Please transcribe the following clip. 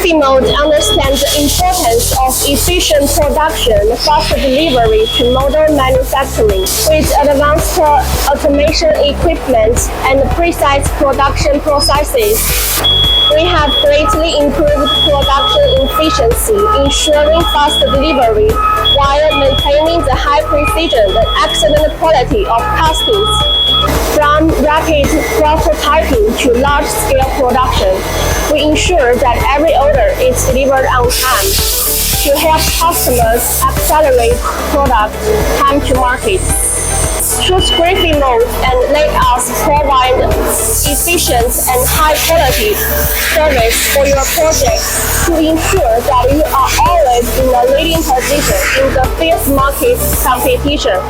Grefee mode understands the importance of efficient production, fast delivery to modern manufacturing. With advanced automation equipment and precise production processes, we have greatly improved production efficiency, ensuring fast delivery while maintaining the high precision and excellent quality of castings. From rapid prototyping to large-scale production, we ensure that every order is delivered on time to help customers accelerate product time to market. Choose Grefee mode and let us provide efficient and high-quality service for your project to ensure that you are always in a leading position in the fierce market competition.